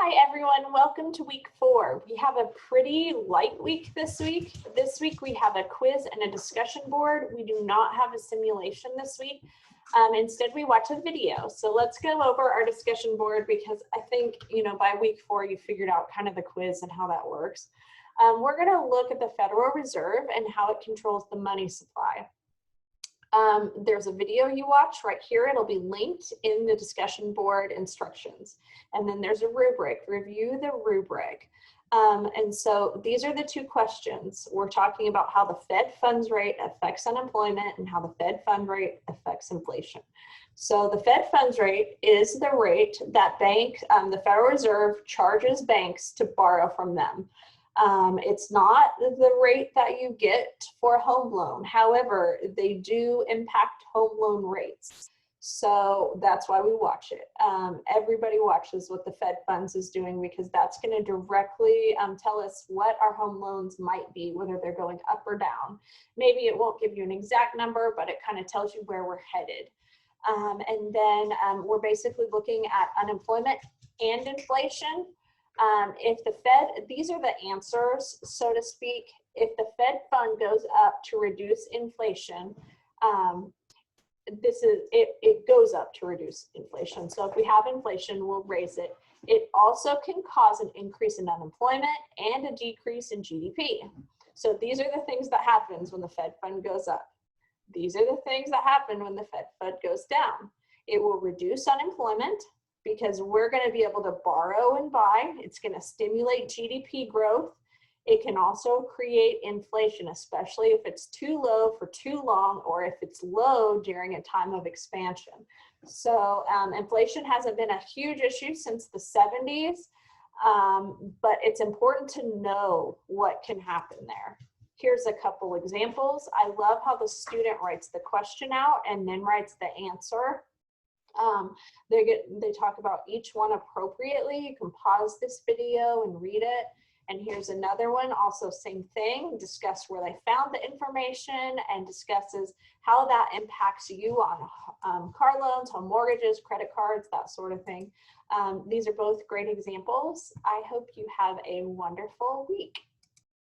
Hi everyone, welcome to week 4. We have a pretty light week this week. This week we have a quiz and a discussion board. We do not have a simulation this week. Instead we watch a video. So let's go over our discussion board because I think, by week 4 you figured out kind of the quiz and how that works. We're going to look at the Federal Reserve and how it controls the money supply. There's a video you watch right here. It'll be linked in the discussion board instructions. And then there's a rubric. Review the rubric. And so these are the two questions. We're talking about how the Fed funds rate affects unemployment and how the Fed fund rate affects inflation. So the Fed funds rate is the rate that the Federal Reserve charges banks to borrow from them. It's not the rate that you get for a home loan. However, they do impact home loan rates. So that's why we watch it. Everybody watches what the Fed funds is doing because that's going to directly tell us what our home loans might be, whether they're going up or down. Maybe it won't give you an exact number, but it kind of tells you where we're headed. And then we're basically looking at unemployment and inflation. If the Fed, these are the answers, so to speak. If the Fed fund goes up to reduce inflation, it goes up to reduce inflation. So if we have inflation, we'll raise it. It also can cause an increase in unemployment and a decrease in GDP. So these are the things that happens when the Fed fund goes up. These are the things that happen when the Fed fund goes down. It will reduce unemployment, because we're going to be able to borrow and buy. It's going to stimulate GDP growth. It can also create inflation, especially if it's too low for too long or if it's low during a time of expansion. So inflation hasn't been a huge issue since the 70s, but it's important to know what can happen there. Here's a couple examples. I love how the student writes the question out and then writes the answer. They talk about each one appropriately. You can pause this video and read it. And here's another one, also same thing, discuss where they found the information and discusses how that impacts you on car loans, home mortgages, credit cards, that sort of thing. These are both great examples. I hope you have a wonderful week.